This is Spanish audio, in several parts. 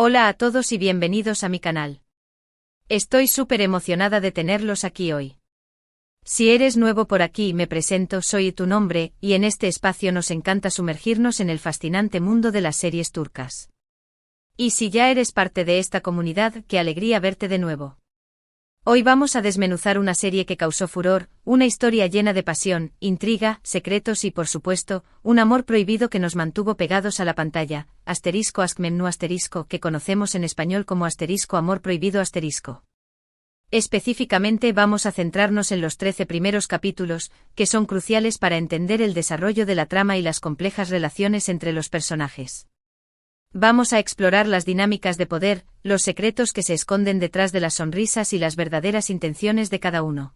Hola a todos y bienvenidos a mi canal. Estoy súper emocionada de tenerlos aquí hoy. Si eres nuevo por aquí, me presento, soy tu nombre, y en este espacio nos encanta sumergirnos en el fascinante mundo de las series turcas. Y si ya eres parte de esta comunidad, qué alegría verte de nuevo. Hoy vamos a desmenuzar una serie que causó furor, una historia llena de pasión, intriga, secretos y, por supuesto, un amor prohibido que nos mantuvo pegados a la pantalla, *Ask Memnu *, que conocemos en español como *Amor Prohibido *. Específicamente vamos a centrarnos en los 13 primeros capítulos, que son cruciales para entender el desarrollo de la trama y las complejas relaciones entre los personajes. Vamos a explorar las dinámicas de poder, los secretos que se esconden detrás de las sonrisas y las verdaderas intenciones de cada uno.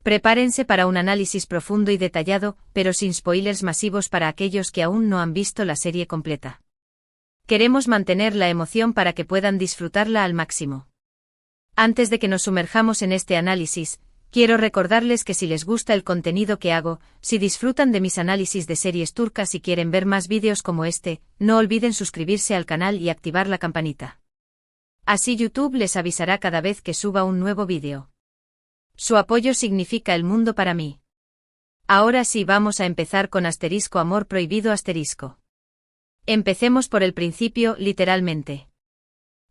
Prepárense para un análisis profundo y detallado, pero sin spoilers masivos para aquellos que aún no han visto la serie completa. Queremos mantener la emoción para que puedan disfrutarla al máximo. Antes de que nos sumerjamos en este análisis, quiero recordarles que si les gusta el contenido que hago, si disfrutan de mis análisis de series turcas y quieren ver más vídeos como este, no olviden suscribirse al canal y activar la campanita. Así YouTube les avisará cada vez que suba un nuevo vídeo. Su apoyo significa el mundo para mí. Ahora sí, vamos a empezar con *Amor Prohibido *. Empecemos por el principio, literalmente.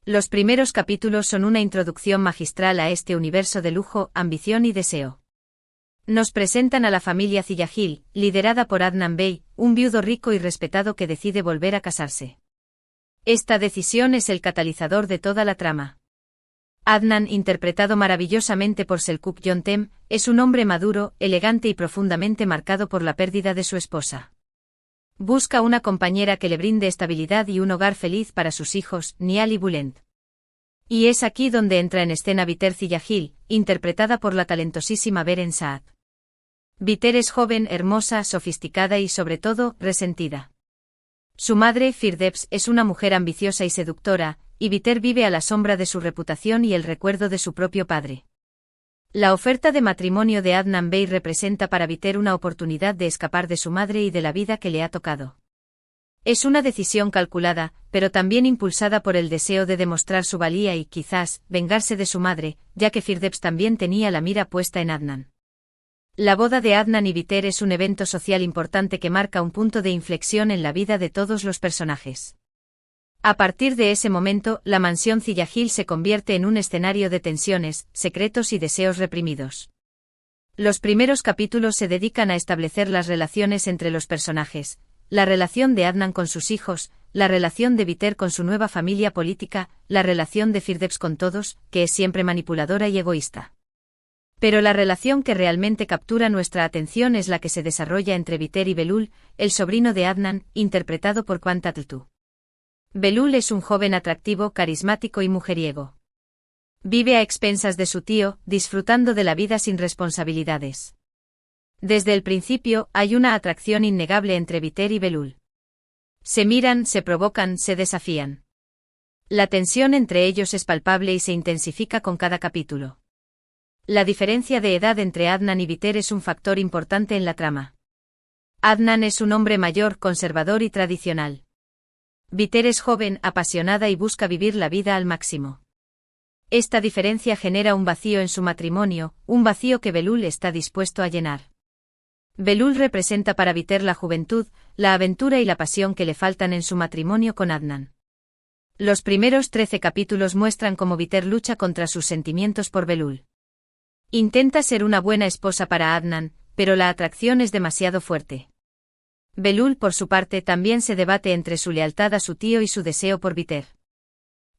Los primeros capítulos son una introducción magistral a este universo de lujo, ambición y deseo. Nos presentan a la familia Ziyagil, liderada por Adnan Bey, un viudo rico y respetado que decide volver a casarse. Esta decisión es el catalizador de toda la trama. Adnan, interpretado maravillosamente por Selçuk Yöntem, es un hombre maduro, elegante y profundamente marcado por la pérdida de su esposa. Busca una compañera que le brinde estabilidad y un hogar feliz para sus hijos, Nihal y Bülent. Y es aquí donde entra en escena Biter Ziyagil, interpretada por la talentosísima Beren Saat. Biter es joven, hermosa, sofisticada y, sobre todo, resentida. Su madre, Firdevs, es una mujer ambiciosa y seductora, y Biter vive a la sombra de su reputación y el recuerdo de su propio padre. La oferta de matrimonio de Adnan Bey representa para Biter una oportunidad de escapar de su madre y de la vida que le ha tocado. Es una decisión calculada, pero también impulsada por el deseo de demostrar su valía y, quizás, vengarse de su madre, ya que Firdevs también tenía la mira puesta en Adnan. La boda de Adnan y Biter es un evento social importante que marca un punto de inflexión en la vida de todos los personajes. A partir de ese momento, la mansión Ziyagil se convierte en un escenario de tensiones, secretos y deseos reprimidos. Los primeros capítulos se dedican a establecer las relaciones entre los personajes, la relación de Adnan con sus hijos, la relación de Biter con su nueva familia política, la relación de Firdevs con todos, que es siempre manipuladora y egoísta. Pero la relación que realmente captura nuestra atención es la que se desarrolla entre Biter y Belul, el sobrino de Adnan, interpretado por Kaan Tatlıtuğ. Belul es un joven atractivo, carismático y mujeriego. Vive a expensas de su tío, disfrutando de la vida sin responsabilidades. Desde el principio, hay una atracción innegable entre Biter y Belul. Se miran, se provocan, se desafían. La tensión entre ellos es palpable y se intensifica con cada capítulo. La diferencia de edad entre Adnan y Biter es un factor importante en la trama. Adnan es un hombre mayor, conservador y tradicional. Biter es joven, apasionada y busca vivir la vida al máximo. Esta diferencia genera un vacío en su matrimonio, un vacío que Belul está dispuesto a llenar. Belul representa para Biter la juventud, la aventura y la pasión que le faltan en su matrimonio con Adnan. Los primeros 13 capítulos muestran cómo Biter lucha contra sus sentimientos por Belul. Intenta ser una buena esposa para Adnan, pero la atracción es demasiado fuerte. Belul, por su parte, también se debate entre su lealtad a su tío y su deseo por Biter.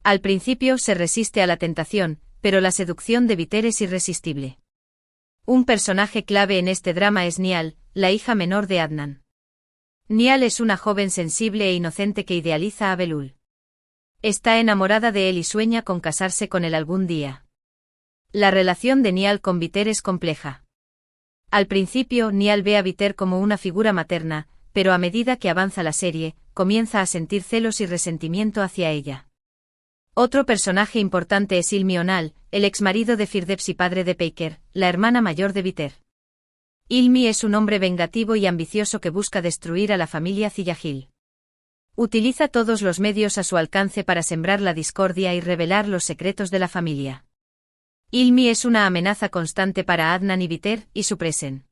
Al principio se resiste a la tentación, pero la seducción de Biter es irresistible. Un personaje clave en este drama es Nihal, la hija menor de Adnan. Nihal es una joven sensible e inocente que idealiza a Belul. Está enamorada de él y sueña con casarse con él algún día. La relación de Nihal con Biter es compleja. Al principio, Nihal ve a Biter como una figura materna, pero a medida que avanza la serie, comienza a sentir celos y resentimiento hacia ella. Otro personaje importante es Hilmi Önal, el exmarido de Firdevs y padre de Peyker, la hermana mayor de Biter. Hilmi es un hombre vengativo y ambicioso que busca destruir a la familia Ziyagil. Utiliza todos los medios a su alcance para sembrar la discordia y revelar los secretos de la familia. Ilmi es una amenaza constante para Adnan y Biter y su presen.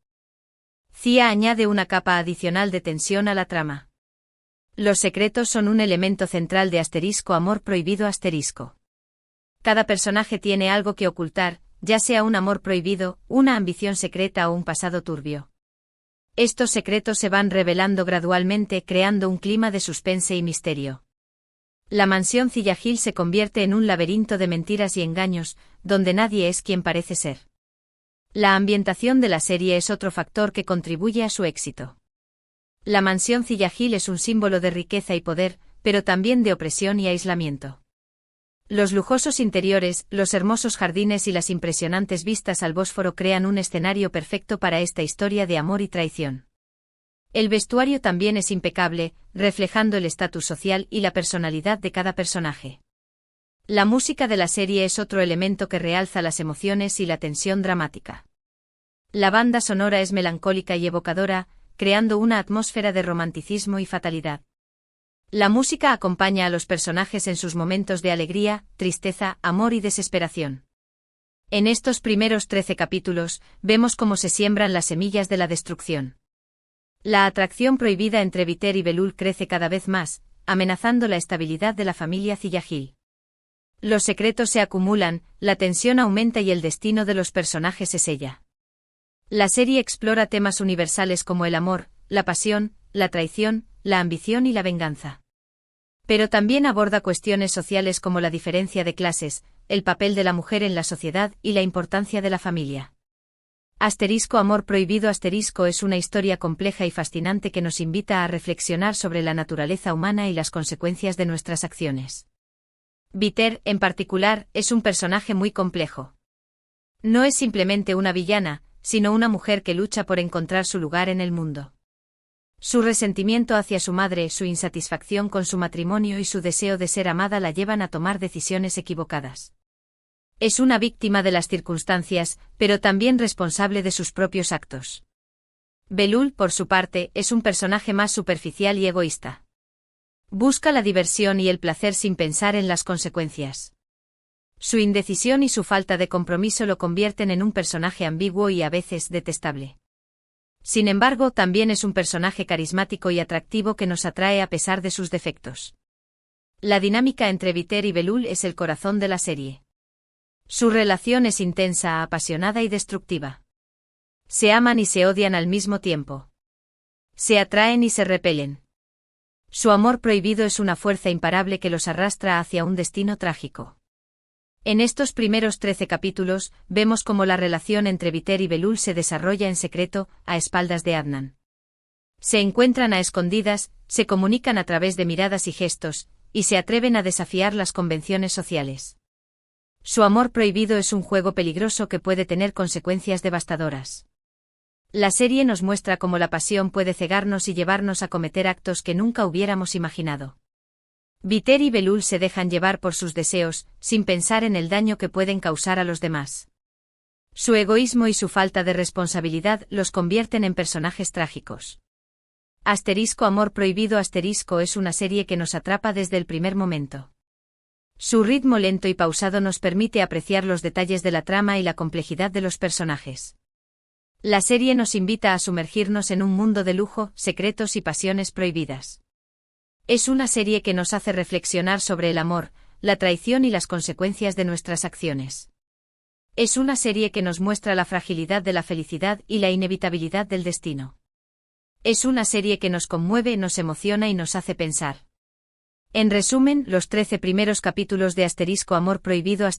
Zia añade una capa adicional de tensión a la trama. Los secretos son un elemento central de *Amor prohibido*. Cada personaje tiene algo que ocultar, ya sea un amor prohibido, una ambición secreta o un pasado turbio. Estos secretos se van revelando gradualmente, creando un clima de suspense y misterio. La mansión Ziyahil se convierte en un laberinto de mentiras y engaños, donde nadie es quien parece ser. La ambientación de la serie es otro factor que contribuye a su éxito. La mansión Ziyahil es un símbolo de riqueza y poder, pero también de opresión y aislamiento. Los lujosos interiores, los hermosos jardines y las impresionantes vistas al Bósforo crean un escenario perfecto para esta historia de amor y traición. El vestuario también es impecable, reflejando el estatus social y la personalidad de cada personaje. La música de la serie es otro elemento que realza las emociones y la tensión dramática. La banda sonora es melancólica y evocadora, creando una atmósfera de romanticismo y fatalidad. La música acompaña a los personajes en sus momentos de alegría, tristeza, amor y desesperación. En estos primeros 13 capítulos, vemos cómo se siembran las semillas de la destrucción. La atracción prohibida entre Biter y Belul crece cada vez más, amenazando la estabilidad de la familia Ziyahil. Los secretos se acumulan, la tensión aumenta y el destino de los personajes se sella. La serie explora temas universales como el amor, la pasión, la traición, la ambición y la venganza. Pero también aborda cuestiones sociales como la diferencia de clases, el papel de la mujer en la sociedad y la importancia de la familia. Amor prohibido es una historia compleja y fascinante que nos invita a reflexionar sobre la naturaleza humana y las consecuencias de nuestras acciones. Biter, en particular, es un personaje muy complejo. No es simplemente una villana, sino una mujer que lucha por encontrar su lugar en el mundo. Su resentimiento hacia su madre, su insatisfacción con su matrimonio y su deseo de ser amada la llevan a tomar decisiones equivocadas. Es una víctima de las circunstancias, pero también responsable de sus propios actos. Belul, por su parte, es un personaje más superficial y egoísta. Busca la diversión y el placer sin pensar en las consecuencias. Su indecisión y su falta de compromiso lo convierten en un personaje ambiguo y a veces detestable. Sin embargo, también es un personaje carismático y atractivo que nos atrae a pesar de sus defectos. La dinámica entre Biter y Belul es el corazón de la serie. Su relación es intensa, apasionada y destructiva. Se aman y se odian al mismo tiempo. Se atraen y se repelen. Su amor prohibido es una fuerza imparable que los arrastra hacia un destino trágico. En estos primeros 13 capítulos, vemos cómo la relación entre Biter y Belul se desarrolla en secreto, a espaldas de Adnan. Se encuentran a escondidas, se comunican a través de miradas y gestos, y se atreven a desafiar las convenciones sociales. Su amor prohibido es un juego peligroso que puede tener consecuencias devastadoras. La serie nos muestra cómo la pasión puede cegarnos y llevarnos a cometer actos que nunca hubiéramos imaginado. Biter y Belul se dejan llevar por sus deseos, sin pensar en el daño que pueden causar a los demás. Su egoísmo y su falta de responsabilidad los convierten en personajes trágicos. Amor prohibido es una serie que nos atrapa desde el primer momento. Su ritmo lento y pausado nos permite apreciar los detalles de la trama y la complejidad de los personajes. La serie nos invita a sumergirnos en un mundo de lujo, secretos y pasiones prohibidas. Es una serie que nos hace reflexionar sobre el amor, la traición y las consecuencias de nuestras acciones. Es una serie que nos muestra la fragilidad de la felicidad y la inevitabilidad del destino. Es una serie que nos conmueve, nos emociona y nos hace pensar. En resumen, los 13 primeros capítulos de Amor prohibido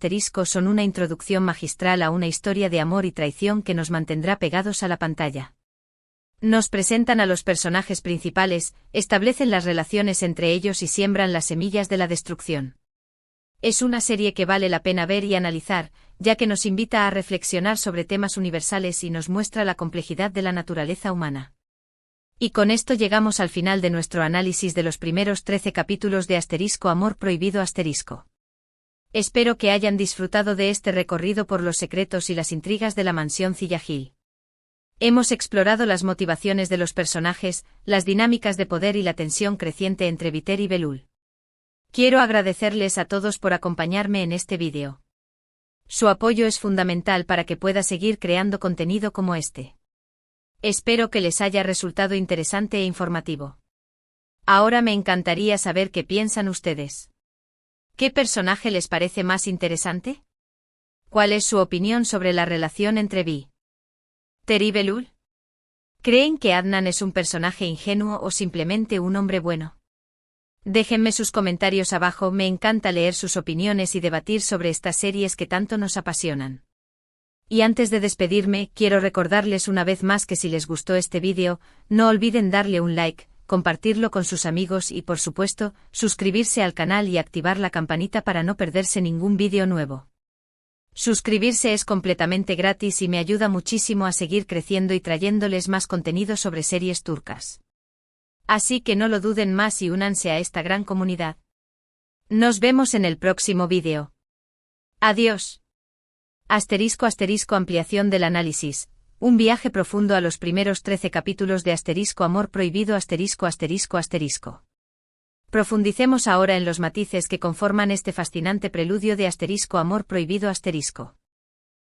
son una introducción magistral a una historia de amor y traición que nos mantendrá pegados a la pantalla. Nos presentan a los personajes principales, establecen las relaciones entre ellos y siembran las semillas de la destrucción. Es una serie que vale la pena ver y analizar, ya que nos invita a reflexionar sobre temas universales y nos muestra la complejidad de la naturaleza humana. Y con esto llegamos al final de nuestro análisis de los primeros 13 capítulos de Amor prohibido. Espero que hayan disfrutado de este recorrido por los secretos y las intrigas de la mansión Ziyahil. Hemos explorado las motivaciones de los personajes, las dinámicas de poder y la tensión creciente entre Viter y Belul. Quiero agradecerles a todos por acompañarme en este vídeo. Su apoyo es fundamental para que pueda seguir creando contenido como este. Espero que les haya resultado interesante e informativo. Ahora me encantaría saber qué piensan ustedes. ¿Qué personaje les parece más interesante? ¿Cuál es su opinión sobre la relación entre Viter y Belul? ¿Creen que Adnan es un personaje ingenuo o simplemente un hombre bueno? Déjenme sus comentarios abajo, me encanta leer sus opiniones y debatir sobre estas series que tanto nos apasionan. Y antes de despedirme, quiero recordarles una vez más que si les gustó este vídeo, no olviden darle un like, compartirlo con sus amigos y por supuesto, suscribirse al canal y activar la campanita para no perderse ningún vídeo nuevo. Suscribirse es completamente gratis y me ayuda muchísimo a seguir creciendo y trayéndoles más contenido sobre series turcas. Así que no lo duden más y únanse a esta gran comunidad. Nos vemos en el próximo vídeo. Adiós. Ampliación del análisis. Un viaje profundo a los primeros 13 capítulos de Amor Prohibido Profundicemos ahora en los matices que conforman este fascinante preludio de Amor Prohibido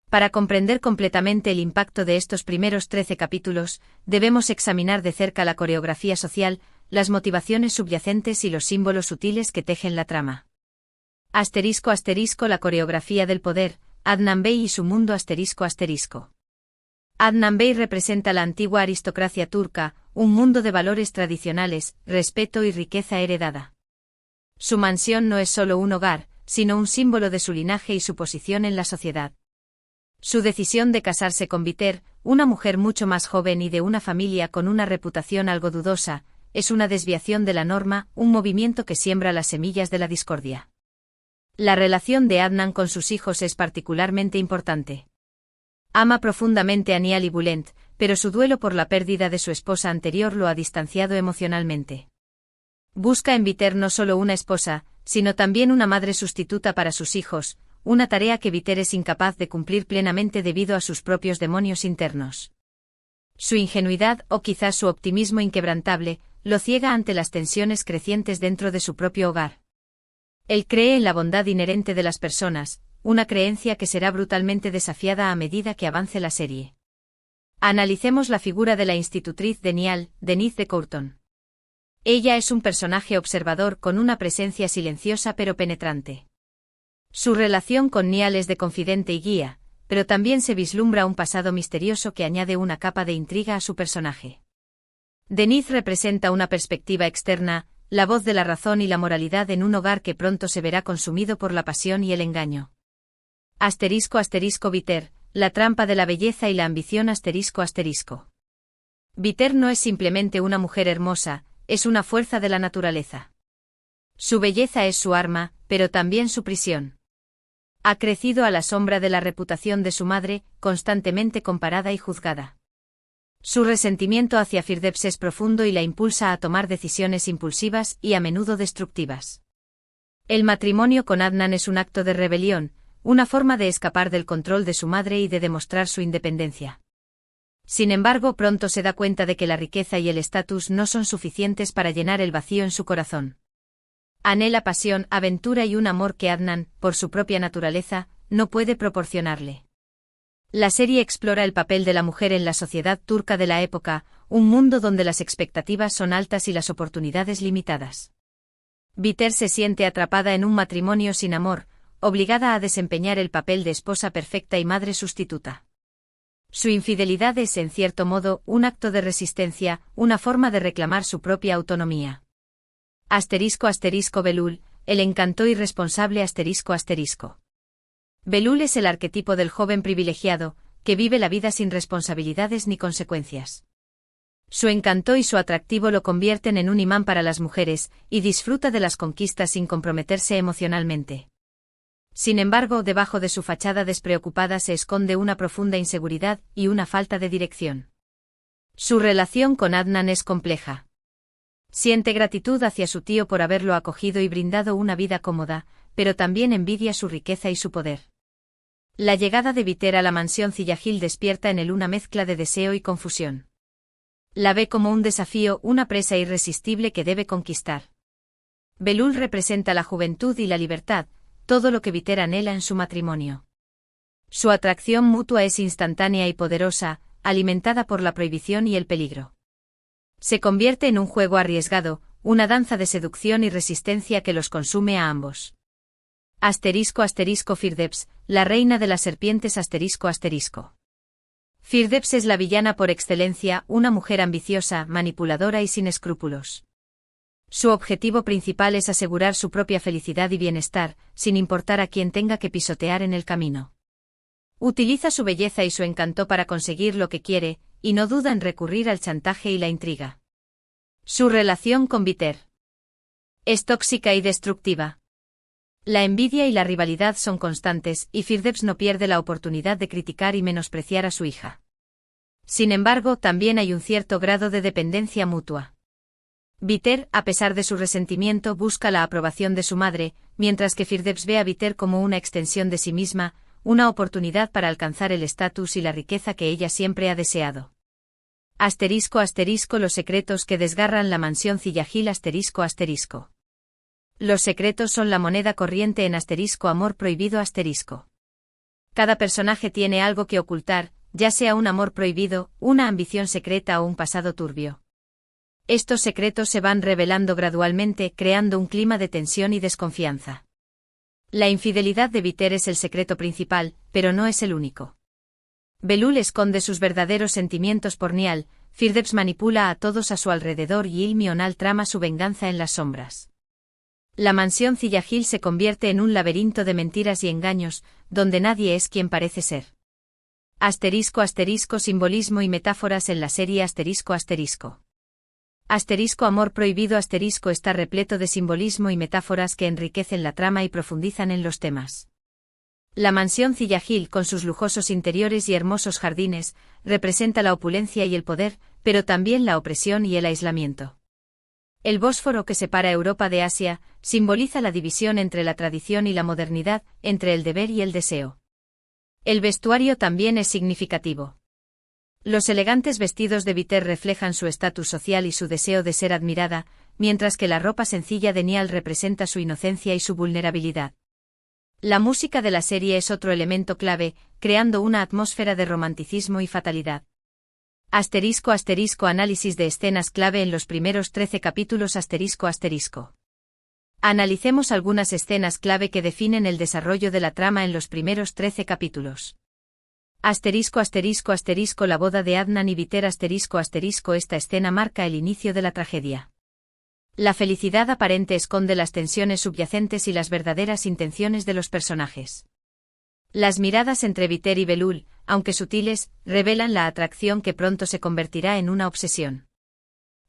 Para comprender completamente el impacto de estos primeros 13 capítulos, debemos examinar de cerca la coreografía social, las motivaciones subyacentes y los símbolos sutiles que tejen la trama. La coreografía del poder, Adnan Bey y su mundo Adnan Bey representa la antigua aristocracia turca, un mundo de valores tradicionales, respeto y riqueza heredada. Su mansión no es solo un hogar, sino un símbolo de su linaje y su posición en la sociedad. Su decisión de casarse con Viter, una mujer mucho más joven y de una familia con una reputación algo dudosa, es una desviación de la norma, un movimiento que siembra las semillas de la discordia. La relación de Adnan con sus hijos es particularmente importante. Ama profundamente a Nial y Bülent, pero su duelo por la pérdida de su esposa anterior lo ha distanciado emocionalmente. Busca en Viter no solo una esposa, sino también una madre sustituta para sus hijos, una tarea que Viter es incapaz de cumplir plenamente debido a sus propios demonios internos. Su ingenuidad, o quizás su optimismo inquebrantable, lo ciega ante las tensiones crecientes dentro de su propio hogar. Él cree en la bondad inherente de las personas, una creencia que será brutalmente desafiada a medida que avance la serie. Analicemos la figura de la institutriz de Nial, Denise de Courton. Ella es un personaje observador con una presencia silenciosa pero penetrante. Su relación con Nial es de confidente y guía, pero también se vislumbra un pasado misterioso que añade una capa de intriga a su personaje. Denise representa una perspectiva externa, la voz de la razón y la moralidad en un hogar que pronto se verá consumido por la pasión y el engaño. Viter, la trampa de la belleza y la ambición Viter no es simplemente una mujer hermosa, es una fuerza de la naturaleza. Su belleza es su arma, pero también su prisión. Ha crecido a la sombra de la reputación de su madre, constantemente comparada y juzgada. Su resentimiento hacia Firdevs es profundo y la impulsa a tomar decisiones impulsivas y a menudo destructivas. El matrimonio con Adnan es un acto de rebelión, una forma de escapar del control de su madre y de demostrar su independencia. Sin embargo, pronto se da cuenta de que la riqueza y el estatus no son suficientes para llenar el vacío en su corazón. Anhela pasión, aventura y un amor que Adnan, por su propia naturaleza, no puede proporcionarle. La serie explora el papel de la mujer en la sociedad turca de la época, un mundo donde las expectativas son altas y las oportunidades limitadas. Viter se siente atrapada en un matrimonio sin amor, obligada a desempeñar el papel de esposa perfecta y madre sustituta. Su infidelidad es, en cierto modo, un acto de resistencia, una forma de reclamar su propia autonomía. Belul, el encanto irresponsable Belul es el arquetipo del joven privilegiado, que vive la vida sin responsabilidades ni consecuencias. Su encanto y su atractivo lo convierten en un imán para las mujeres, y disfruta de las conquistas sin comprometerse emocionalmente. Sin embargo, debajo de su fachada despreocupada se esconde una profunda inseguridad y una falta de dirección. Su relación con Adnan es compleja. Siente gratitud hacia su tío por haberlo acogido y brindado una vida cómoda, pero también envidia su riqueza y su poder. La llegada de Viter a la mansión Cillagil despierta en él una mezcla de deseo y confusión. La ve como un desafío, una presa irresistible que debe conquistar. Belul representa la juventud y la libertad, todo lo que Viter anhela en su matrimonio. Su atracción mutua es instantánea y poderosa, alimentada por la prohibición y el peligro. Se convierte en un juego arriesgado, una danza de seducción y resistencia que los consume a ambos. Firdeps, la reina de las serpientes ***. Firdeps es la villana por excelencia, una mujer ambiciosa, manipuladora y sin escrúpulos. Su objetivo principal es asegurar su propia felicidad y bienestar, sin importar a quién tenga que pisotear en el camino. Utiliza su belleza y su encanto para conseguir lo que quiere, y no duda en recurrir al chantaje y la intriga. Su relación con Viter es tóxica y destructiva. La envidia y la rivalidad son constantes, y Firdeps no pierde la oportunidad de criticar y menospreciar a su hija. Sin embargo, también hay un cierto grado de dependencia mutua. Viter, a pesar de su resentimiento, busca la aprobación de su madre, mientras que Firdeps ve a Viter como una extensión de sí misma, una oportunidad para alcanzar el estatus y la riqueza que ella siempre ha deseado. Los secretos que desgarran la mansión Cillagil ***. Los secretos son la moneda corriente en ***amor prohibido ***. Cada personaje tiene algo que ocultar, ya sea un amor prohibido, una ambición secreta o un pasado turbio. Estos secretos se van revelando gradualmente, creando un clima de tensión y desconfianza. La infidelidad de Viter es el secreto principal, pero no es el único. Belul esconde sus verdaderos sentimientos por Niall, Firdeps manipula a todos a su alrededor y Ilmional trama su venganza en las sombras. La mansión Cillagil se convierte en un laberinto de mentiras y engaños, donde nadie es quien parece ser. Simbolismo y metáforas en la serie Amor prohibido está repleto de simbolismo y metáforas que enriquecen la trama y profundizan en los temas. La mansión Cillagil, con sus lujosos interiores y hermosos jardines, representa la opulencia y el poder, pero también la opresión y el aislamiento. El Bósforo que separa Europa de Asia, simboliza la división entre la tradición y la modernidad, entre el deber y el deseo. El vestuario también es significativo. Los elegantes vestidos de Viter reflejan su estatus social y su deseo de ser admirada, mientras que la ropa sencilla de Niall representa su inocencia y su vulnerabilidad. La música de la serie es otro elemento clave, creando una atmósfera de romanticismo y fatalidad. Análisis de escenas clave en los primeros 13 capítulos ***. Analicemos algunas escenas clave que definen el desarrollo de la trama en los primeros 13 capítulos. La boda de Adnan y Viter esta escena marca el inicio de la tragedia. La felicidad aparente esconde las tensiones subyacentes y las verdaderas intenciones de los personajes. Las miradas entre Viter y Belul, aunque sutiles, revelan la atracción que pronto se convertirá en una obsesión.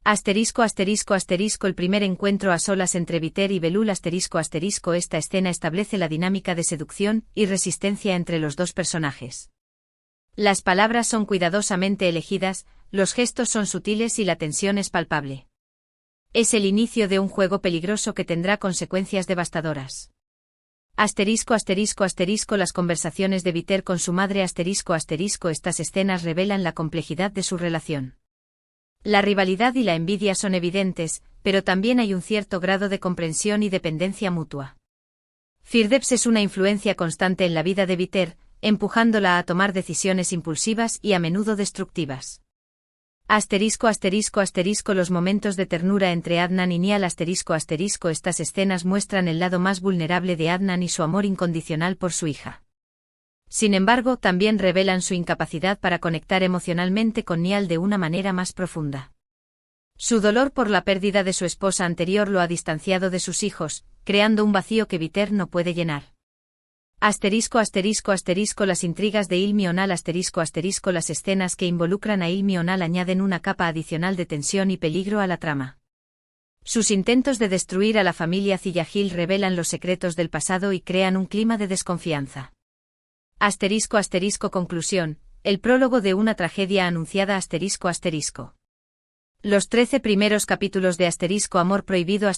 El primer encuentro a solas entre Viter y Belul esta escena establece la dinámica de seducción y resistencia entre los dos personajes. Las palabras son cuidadosamente elegidas, los gestos son sutiles y la tensión es palpable. Es el inicio de un juego peligroso que tendrá consecuencias devastadoras. Las conversaciones de Viter con su madre estas escenas revelan la complejidad de su relación. La rivalidad y la envidia son evidentes, pero también hay un cierto grado de comprensión y dependencia mutua. Firdeps es una influencia constante en la vida de Viter, empujándola a tomar decisiones impulsivas y a menudo destructivas. Los momentos de ternura entre Adnan y Niall estas escenas muestran el lado más vulnerable de Adnan y su amor incondicional por su hija. Sin embargo, también revelan su incapacidad para conectar emocionalmente con Niall de una manera más profunda. Su dolor por la pérdida de su esposa anterior lo ha distanciado de sus hijos, creando un vacío que Viter no puede llenar. Las intrigas de Ilmional las escenas que involucran a Ilmional añaden una capa adicional de tensión y peligro a la trama. Sus intentos de destruir a la familia Cillagil revelan los secretos del pasado y crean un clima de desconfianza. Conclusión, el prólogo de una tragedia anunciada Los 13 primeros capítulos de Amor prohibido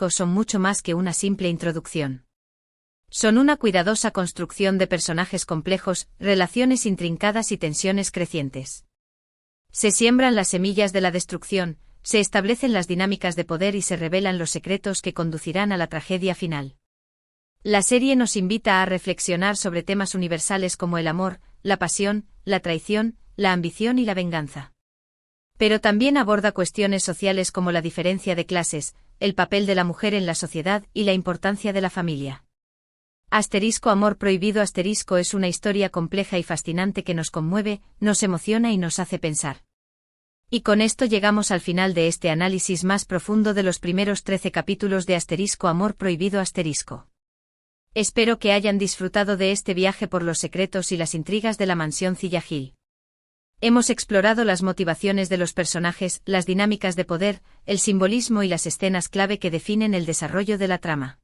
son mucho más que una simple introducción. Son una cuidadosa construcción de personajes complejos, relaciones intrincadas y tensiones crecientes. Se siembran las semillas de la destrucción, se establecen las dinámicas de poder y se revelan los secretos que conducirán a la tragedia final. La serie nos invita a reflexionar sobre temas universales como el amor, la pasión, la traición, la ambición y la venganza. Pero también aborda cuestiones sociales como la diferencia de clases, el papel de la mujer en la sociedad y la importancia de la familia. Amor prohibido es una historia compleja y fascinante que nos conmueve, nos emociona y nos hace pensar. Y con esto llegamos al final de este análisis más profundo de los primeros 13 capítulos de Amor prohibido. Espero que hayan disfrutado de este viaje por los secretos y las intrigas de la mansión Cilla Hill. Hemos explorado las motivaciones de los personajes, las dinámicas de poder, el simbolismo y las escenas clave que definen el desarrollo de la trama.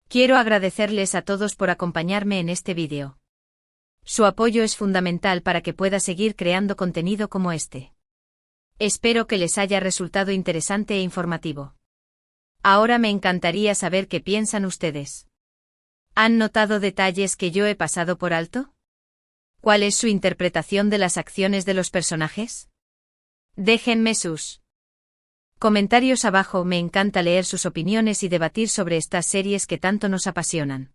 Quiero agradecerles a todos por acompañarme en este vídeo. Su apoyo es fundamental para que pueda seguir creando contenido como este. Espero que les haya resultado interesante e informativo. Ahora me encantaría saber qué piensan ustedes. ¿Han notado detalles que yo he pasado por alto? ¿Cuál es su interpretación de las acciones de los personajes? Déjenme sus comentarios abajo, me encanta leer sus opiniones y debatir sobre estas series que tanto nos apasionan.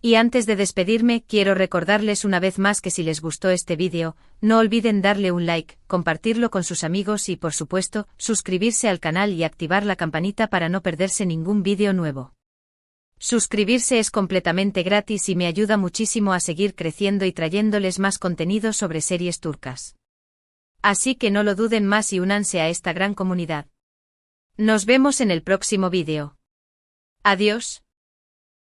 Y antes de despedirme, quiero recordarles una vez más que si les gustó este vídeo, no olviden darle un like, compartirlo con sus amigos y, por supuesto, suscribirse al canal y activar la campanita para no perderse ningún vídeo nuevo. Suscribirse es completamente gratis y me ayuda muchísimo a seguir creciendo y trayéndoles más contenido sobre series turcas. Así que no lo duden más y únanse a esta gran comunidad. Nos vemos en el próximo vídeo. Adiós.